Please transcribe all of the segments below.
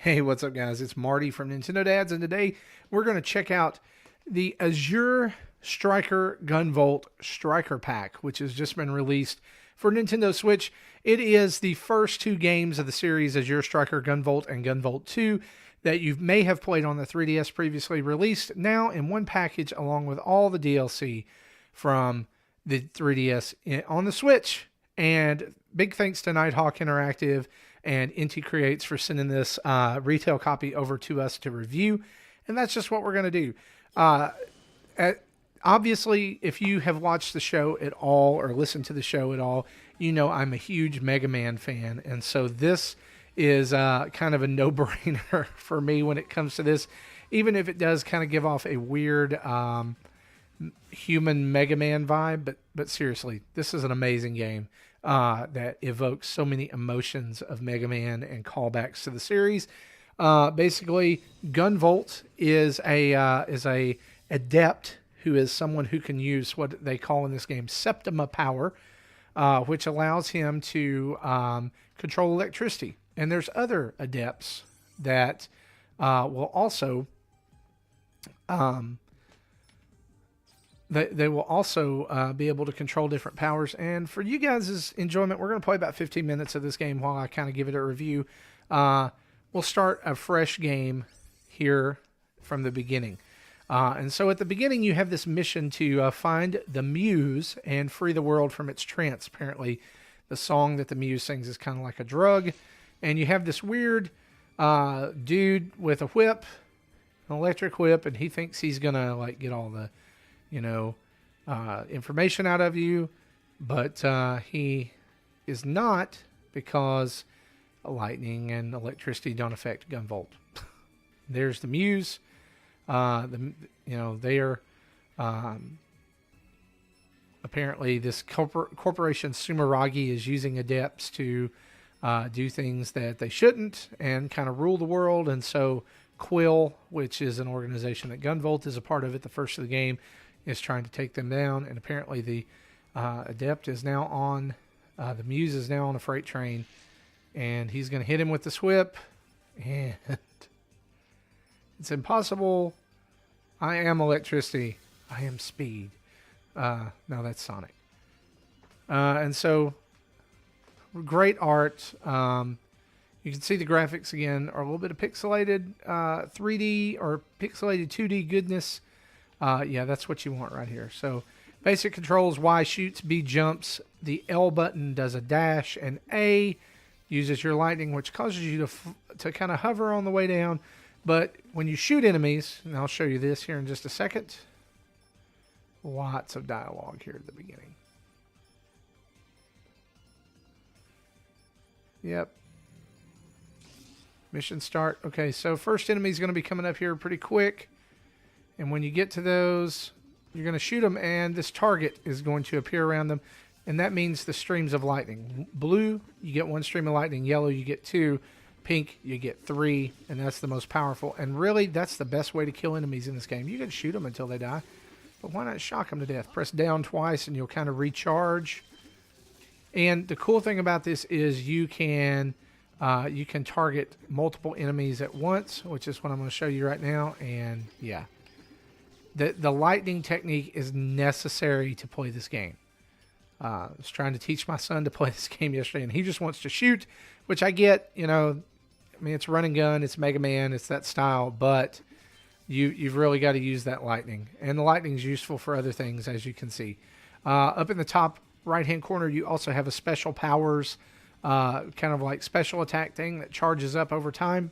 Hey, what's up, guys? It's Marty from Nintendo Dads, and today we're going to check out the Azure Striker Gunvolt Striker Pack, which has just been released for Nintendo Switch. It is the first two games of the series, Azure Striker Gunvolt and Gunvolt 2, that you may have played on the 3DS previously released, now in one package along with all the DLC from the 3DS on the Switch. And big thanks to Nighthawk Interactive and Inti Creates for sending this retail copy over to us to review. And that's just what we're going to do. Obviously, if you have watched the show at all or listened to the show at all, you know I'm a huge Mega Man fan. And so this is kind of a no-brainer for me when it comes to this, even if it does kind of give off a weird human Mega Man vibe. But seriously, this is an amazing game that evokes so many emotions of Mega Man and callbacks to the series. Basically, Gunvolt is a adept who is someone who can use what they call in this game Septima power, which allows him to control electricity. And there's other adepts that will also they will also be able to control different powers. And for you guys' enjoyment, we're going to play about 15 minutes of this game while I kind of give it a review. We'll start a fresh game here from the beginning. And so at the beginning, you have this mission to find the Muse and free the world from its trance. Apparently, the song that the Muse sings is kind of like a drug. And you have this weird dude with a whip, an electric whip, and he thinks he's going to like get all the information out of you, but he is not, because lightning and electricity don't affect Gunvolt. There's the Muse. They are apparently this corporation Sumeragi is using adepts to do things that they shouldn't and kind of rule the world. And so Quill, which is an organization that Gunvolt is a part of at the first of the game, is trying to take them down. And apparently the adept is now on, the Muse is now on a freight train, and he's going to hit him with this whip. And it's impossible. I am electricity. I am speed. No, that's Sonic. And so, great art. You can see the graphics again are a little bit of pixelated 3D or pixelated 2D goodness. Yeah, that's what you want right here. So basic controls: Y shoots, B jumps, the L button does a dash, and A uses your lightning, which causes you to kind of hover on the way down. But when you shoot enemies, and I'll show you this here in just a second, lots of dialogue here at the beginning. Yep. Mission start. Okay, so first enemy is going to be coming up here pretty quick. And when you get to those, you're going to shoot them, and this target is going to appear around them. And that means the streams of lightning. Blue, you get one stream of lightning. Yellow, you get two. Pink, you get three. And that's the most powerful. And really, that's the best way to kill enemies in this game. You can shoot them until they die, but why not shock them to death? Press down twice, and you'll kind of recharge. And the cool thing about this is you can target multiple enemies at once, which is what I'm going to show you right now. And yeah, the lightning technique is necessary to play this game. I was trying to teach my son to play this game yesterday, and he just wants to shoot, which I get. I mean, it's run and gun, it's Mega Man, it's that style, but you've really got to use that lightning. And the lightning is useful for other things, as you can see. Up in the top right-hand corner, you also have a special powers, kind of like special attack thing that charges up over time.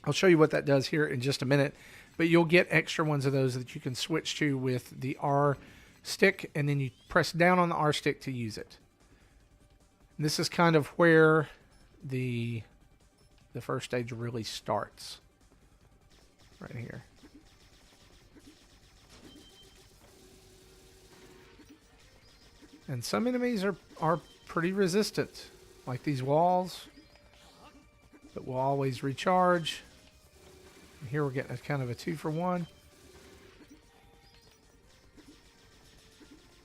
I'll show you what that does here in just a minute, but you'll get extra ones of those that you can switch to with the R stick, and then you press down on the R stick to use it. And this is kind of where the first stage really starts, right here. And some enemies are pretty resistant, like these walls, but will always recharge. And here we're getting a kind of a 2-for-1.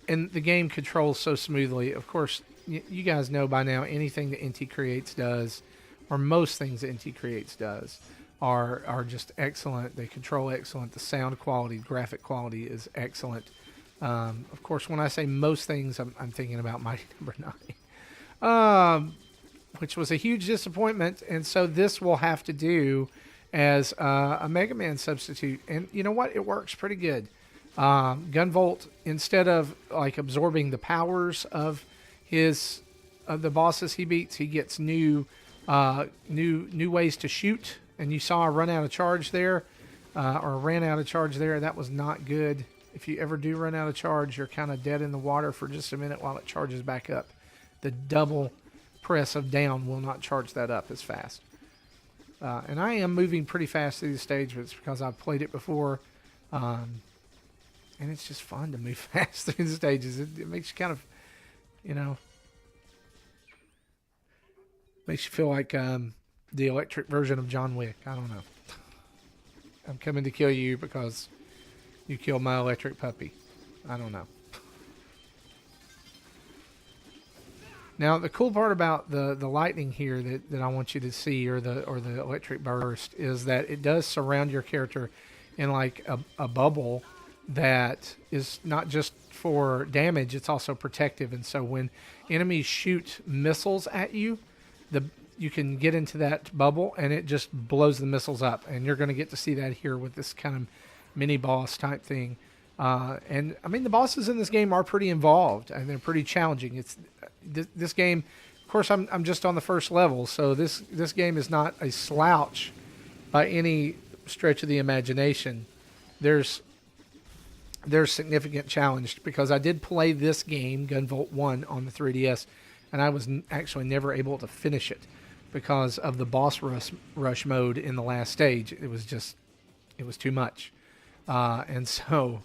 And the game controls so smoothly. Of course, you guys know by now anything that Inti Creates does or most things that Inti creates does, are just excellent. They control excellent. The sound quality, graphic quality is excellent. Of course, when I say most things, I'm thinking about Mighty Number 9, which was a huge disappointment. And so this will have to do as a Mega Man substitute. And you know what? It works pretty good. Gunvolt, instead of like absorbing the powers of the bosses he beats, he gets new ways to shoot. And you saw a run out of charge there, or ran out of charge there. That was not good. If you ever do run out of charge, you're kind of dead in the water for just a minute while it charges back up. The double press of down will not charge that up as fast. And I am moving pretty fast through the stage, but it's because I've played it before. And it's just fun to move fast through the stages. It makes you kind of, makes you feel like the electric version of John Wick. I don't know. I'm coming to kill you because you killed my electric puppy. I don't know. Now, the cool part about the lightning here that I want you to see, or the electric burst, is that it does surround your character in like a bubble that is not just for damage, it's also protective. And so when enemies shoot missiles at you, you can get into that bubble and it just blows the missiles up. And you're going to get to see that here with this kind of mini boss type thing. And I mean, the bosses in this game are pretty involved and they're pretty challenging. It's this game, of course, I'm just on the first level, so this game is not a slouch by any stretch of the imagination. There's significant challenge because I did play this game, Gunvolt 1, on the 3DS, and I was actually never able to finish it because of the boss rush mode in the last stage. It was too much. And so,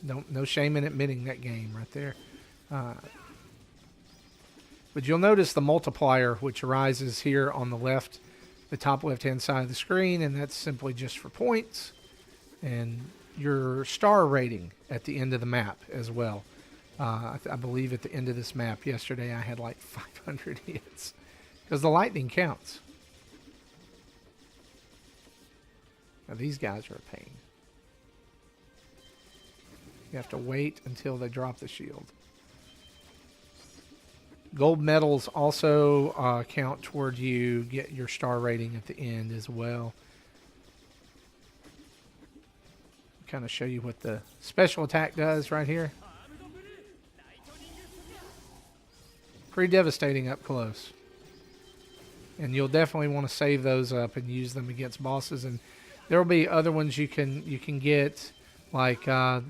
no shame in admitting that game right there. But you'll notice the multiplier, which arises here on the left, the top left-hand side of the screen, and that's simply just for points. And your star rating at the end of the map as well. I believe at the end of this map yesterday I had like 500 hits. Because the lightning counts. Now these guys are a pain. You have to wait until they drop the shield. Gold medals also count toward you get your star rating at the end as well. Kind of show you what the special attack does right here. Pretty devastating up close. And you'll definitely want to save those up and use them against bosses. And there will be other ones you can get, like a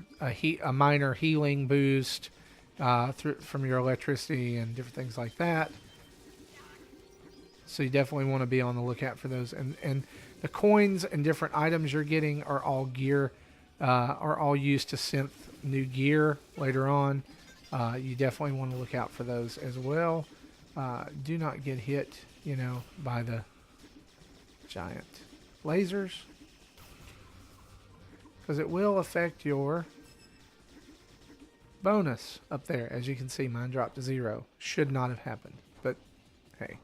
minor healing boost from your electricity and different things like that. So you definitely want to be on the lookout for those. And the coins and different items you're getting are all gear, are all used to synth new gear later on. You definitely want to look out for those as well. Do not get hit, by the giant lasers, because it will affect your bonus up there. As you can see, mine dropped to 0. Should not have happened, but hey.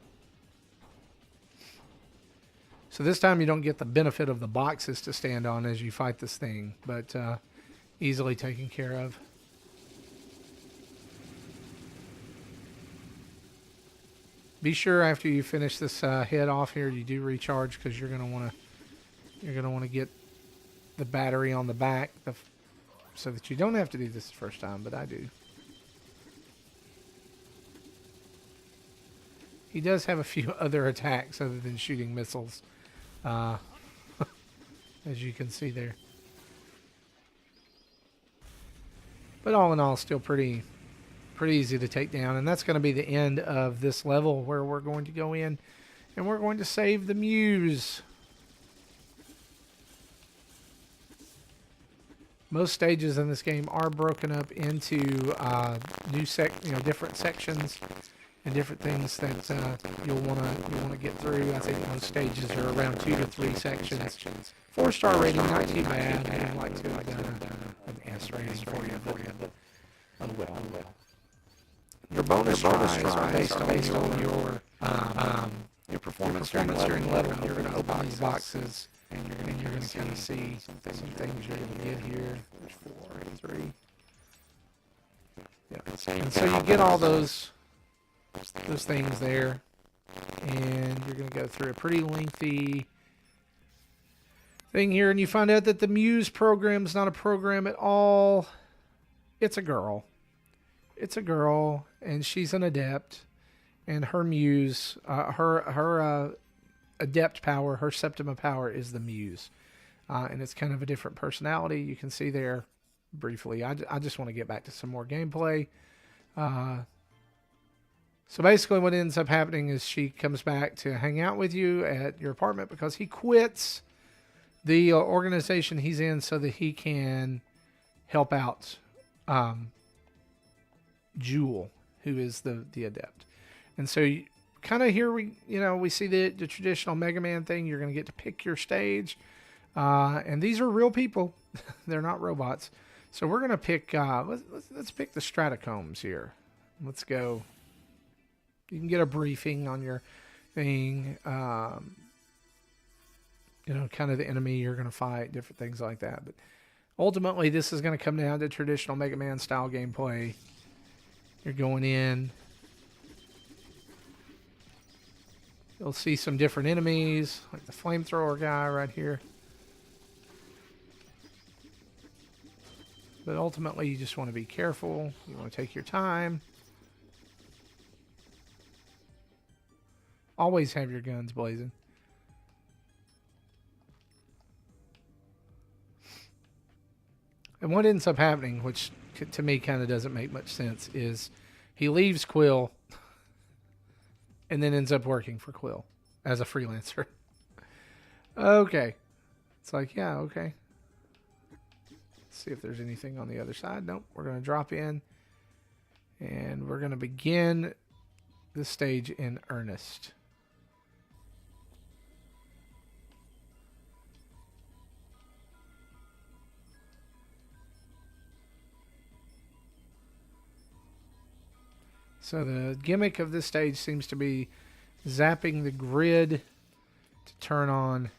So this time you don't get the benefit of the boxes to stand on as you fight this thing, but easily taken care of. Be sure after you finish this head off here, you do recharge, because you're gonna want to get the battery on the back, so that you don't have to do this the first time, but I do. He does have a few other attacks other than shooting missiles, as you can see there. But all in all, still pretty easy to take down. And that's going to be the end of this level, where we're going to go in and we're going to save the muse. Most stages in this game are broken up into different sections and different things that you'll want to get through. I think most stages are around 2 to 3 sections. 4-star rating, not too bad. I'd like to have done an S rating for you, but oh well. Your bonus tries are based on your your performance during level. You're going to open these boxes, and you're going to kind of see some things you're going to get here. There's 4, 3. Yeah. And so you get all those things there, and you're going to go through a pretty lengthy thing here, and you find out that the Muse program is not a program at all. It's a girl. It's a girl, and she's an adept, and her Muse, her adept power, her septima power is the Muse, and it's kind of a different personality. You can see there briefly. I just want to get back to some more gameplay. So basically what ends up happening is she comes back to hang out with you at your apartment because he quits the organization he's in so that he can help out Jewel, who is the adept. And so kind of here we see the traditional Mega Man thing. You're going to get to pick your stage. And these are real people. They're not robots. So we're going to pick, let's pick the Stratacombs here. Let's go. You can get a briefing on your thing. Kind of the enemy you're going to fight, different things like that. But ultimately, this is going to come down to traditional Mega Man style gameplay. You're going in. You'll see some different enemies, like the flamethrower guy right here. But ultimately, you just want to be careful. You want to take your time. Always have your guns blazing. And what ends up happening, which to me kind of doesn't make much sense, is he leaves Quill and then ends up working for Quill as a freelancer. Okay. It's like, yeah, okay. Let's see if there's anything on the other side. Nope. We're going to drop in and we're going to begin the stage in earnest. So the gimmick of this stage seems to be zapping the grid to turn on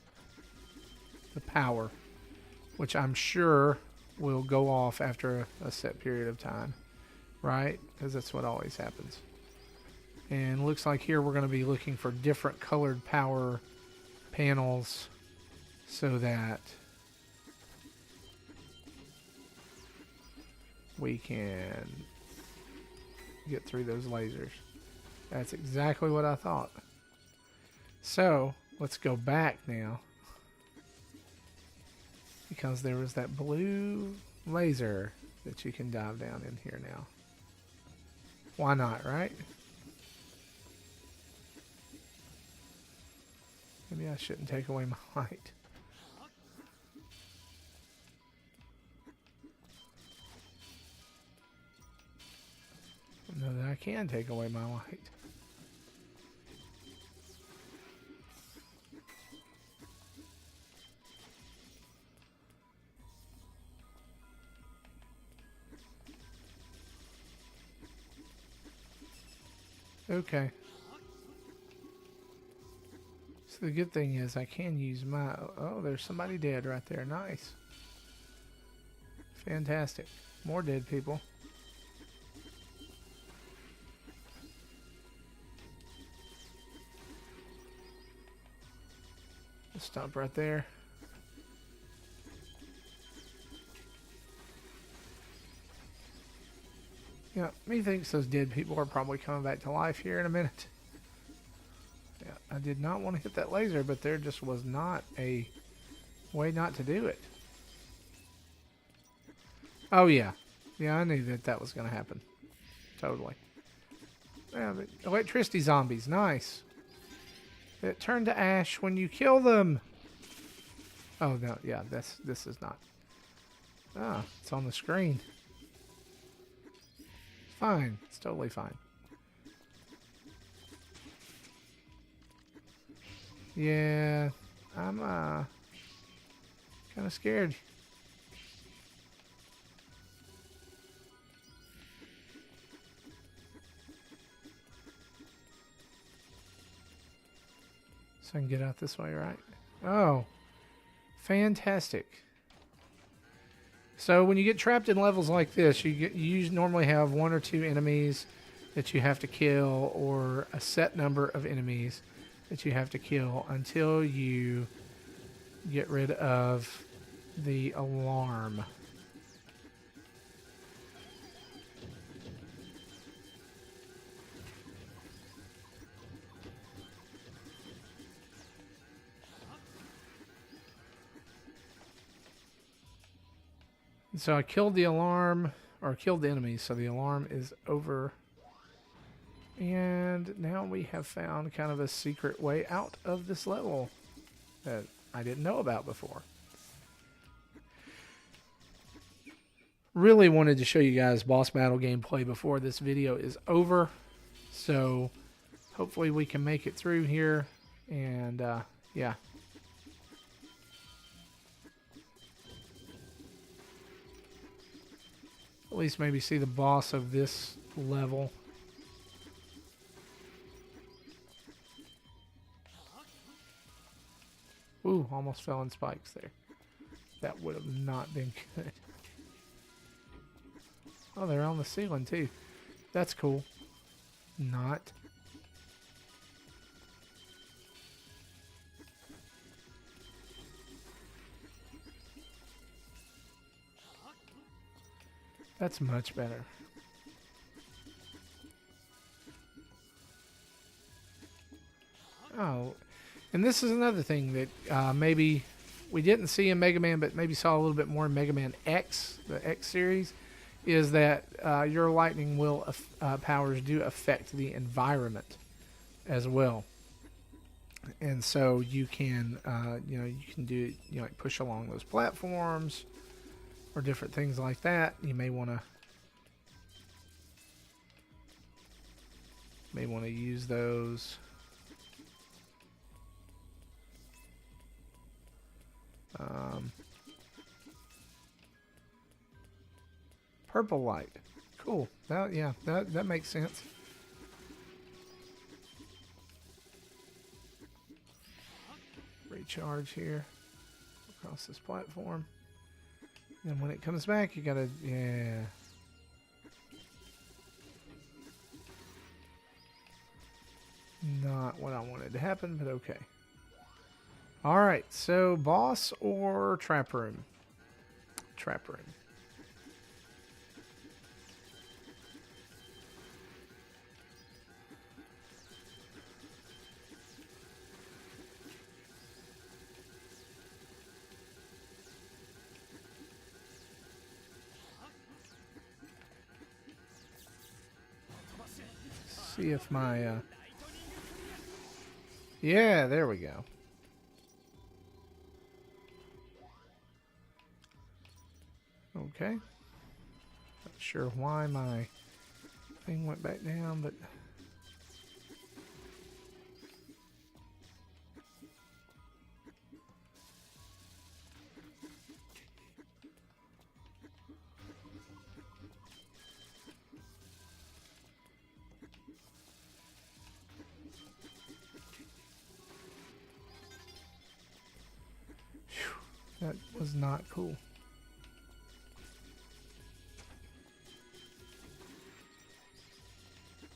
the power, which I'm sure will go off after a set period of time, right? Because that's what always happens. And looks like here we're going to be looking for different colored power panels so that we can get through those lasers. That's exactly what I thought. So let's go back now, because there was that blue laser that you can dive down in here now. Why not, right? Maybe I shouldn't take away my light. Know that I can take away my light. Okay. So the good thing is I can use my... Oh, there's somebody dead right there. Nice. Fantastic. More dead people. Stop right there. Yeah, methinks those dead people are probably coming back to life here in a minute. Yeah, I did not want to hit that laser, but there just was not a way not to do it. Oh, yeah. Yeah, I knew that was going to happen. Totally. Yeah, but electricity zombies. Nice. That turn to ash when you kill them. Oh, no. Yeah, this is not. Ah, it's on the screen. Fine. It's totally fine. Yeah, I'm kind of scared. So I can get out this way, right? Oh, fantastic. So when you get trapped in levels like this, you normally have 1 or 2 enemies that you have to kill, or a set number of enemies that you have to kill until you get rid of the alarm. So I killed the alarm, or killed the enemy, so the alarm is over. And now we have found kind of a secret way out of this level that I didn't know about before. Really wanted to show you guys boss battle gameplay before this video is over. So hopefully we can make it through here. And yeah. At least maybe see the boss of this level. Ooh, almost fell in spikes there. That would have not been good. Oh, they're on the ceiling too. That's cool. Not. That's much better. Oh, and this is another thing that maybe we didn't see in Mega Man, but maybe saw a little bit more in Mega Man X, the X series, is that your lightning will powers do affect the environment as well. And so you can, you can do, like push along those platforms or different things like that. You may want to use those. Purple light. Cool. That makes sense. Recharge here across this platform. And when it comes back, you gotta, yeah. Not what I wanted to happen, but okay. Alright, so boss or trap room? Trap room. See if my, yeah, there we go. Okay. Not sure why my thing went back down, but that was not cool.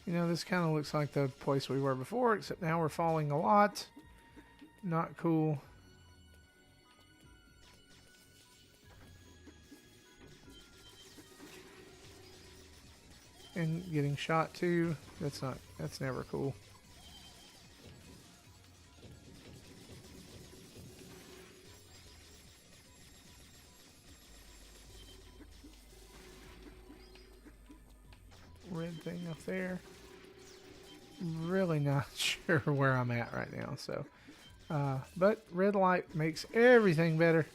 You know, this kind of looks like the place we were before, except now we're falling a lot. Not cool. And getting shot too. That's never cool. Red thing up there. Really not sure where I'm at right now, so but red light makes everything better,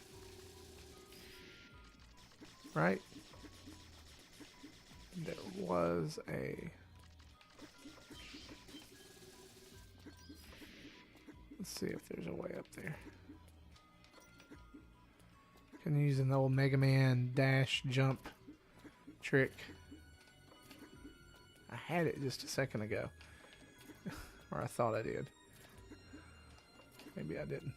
right? There was a, let's see if there's a way up there. Can use an old Mega Man dash jump trick. I had it just a second ago. Or I thought I did. maybe I didn't.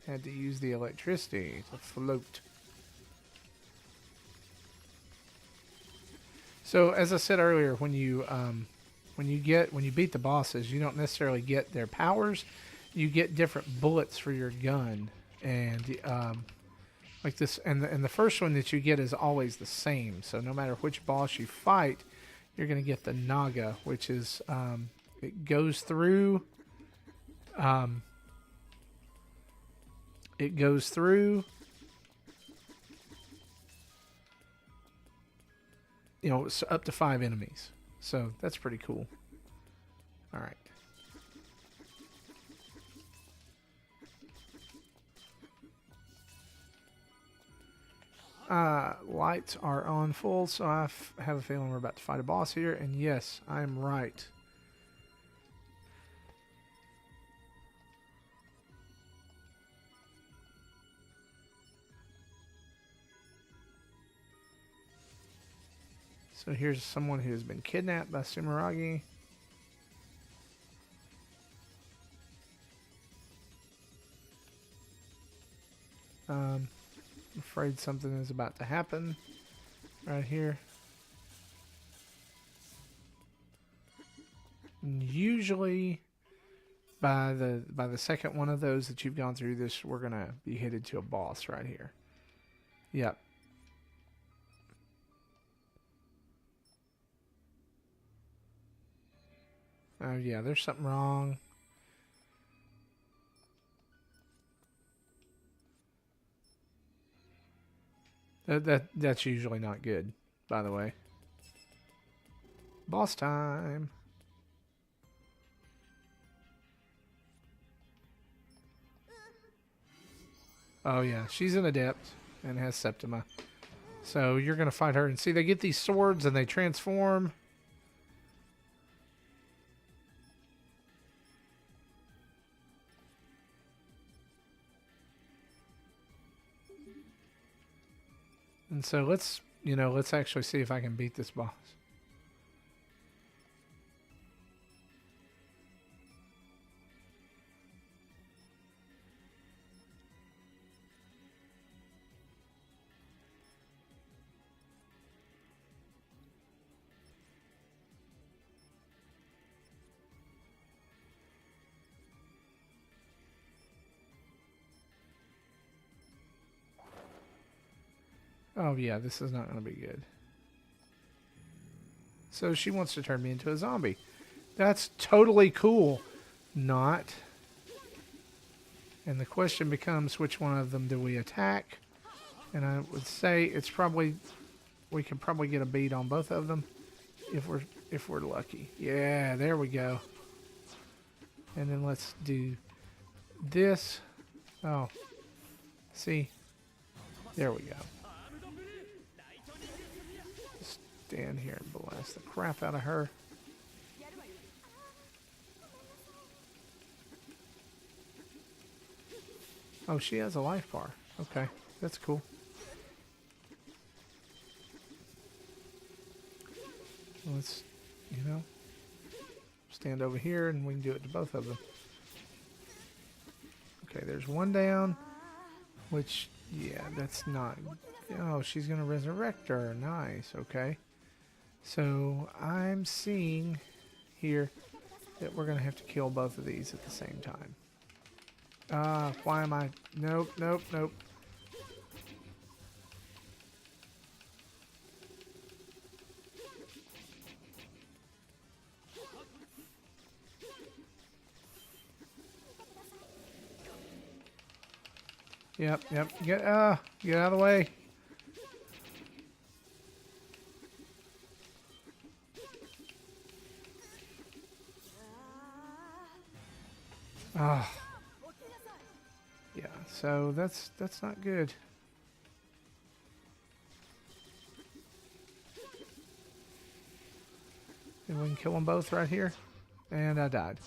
Had to use the electricity to float. So as I said earlier, when you beat the bosses, you don't necessarily get their powers. You get different bullets for your gun, and like this. And the first one that you get is always the same. So no matter which boss you fight, you're gonna get the Naga, which is it goes through. It goes through, you know, it's up to 5 enemies. So that's pretty cool. All right. Lights are on full, so I have a feeling we're about to fight a boss here. And yes, I'm right. So here's someone who has been kidnapped by Sumeragi. I'm afraid something is about to happen right here. And usually by the second one of those that you've gone through this, we're gonna be headed to a boss right here. Yep. Oh yeah, there's something wrong. That's usually not good, by the way. Boss time. Oh yeah, she's an adept and has Septima. So you're gonna fight her and see they get these swords and they transform. And so let's actually see if I can beat this boss. Oh yeah, this is not going to be good. So she wants to turn me into a zombie. That's totally cool. Not. And the question becomes, which one of them do we attack? And I would say it's probably, we can probably get a beat on both of them if we're lucky. Yeah, there we go. And then let's do this. Oh, see, there we go. Stand here and blast the crap out of her. Oh, she has a life bar. Okay, that's cool. Let's, stand over here and we can do it to both of them. Okay, there's one down, which, yeah, that's not... Oh, she's going to resurrect her. Nice, okay. So, I'm seeing here that we're going to have to kill both of these at the same time. Why am I... Nope, nope, nope. Yep, yep. Get out of the way. Ah. Yeah, so that's not good. And we can kill them both right here. And I died.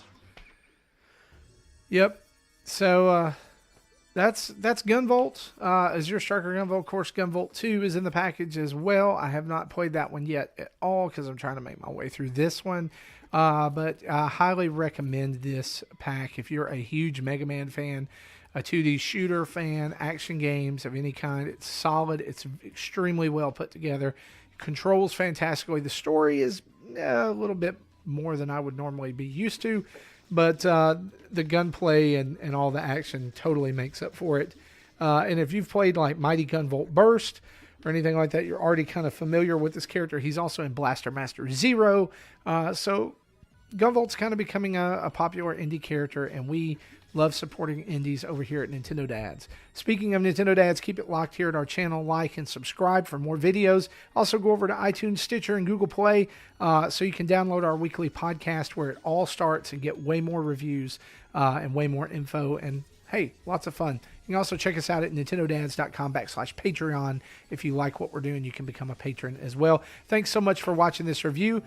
Yep. So, that's Gunvolt. Azure Striker Gunvolt. Of course, Gunvolt 2 is in the package as well. I have not played that one yet at all because I'm trying to make my way through this one. But I highly recommend this pack if you're a huge Mega Man fan, a 2D shooter fan, action games of any kind. It's solid. It's extremely well put together. Controls fantastically. The story is a little bit more than I would normally be used to, but the gunplay and all the action totally makes up for it. And if you've played like Mighty Gunvolt Burst or anything like that, you're already kind of familiar with this character. He's also in Blaster Master Zero. So Gunvolt's kind of becoming a popular indie character, and we love supporting indies over here at Nintendo Dads. Speaking of Nintendo Dads, keep it locked here at our channel. Like and subscribe for more videos. Also go over to iTunes, Stitcher, and Google Play so you can download our weekly podcast where it all starts and get way more reviews and way more info. And hey, lots of fun. You can also check us out at nintendodads.com/Patreon. If you like what we're doing, you can become a patron as well. Thanks so much for watching this review.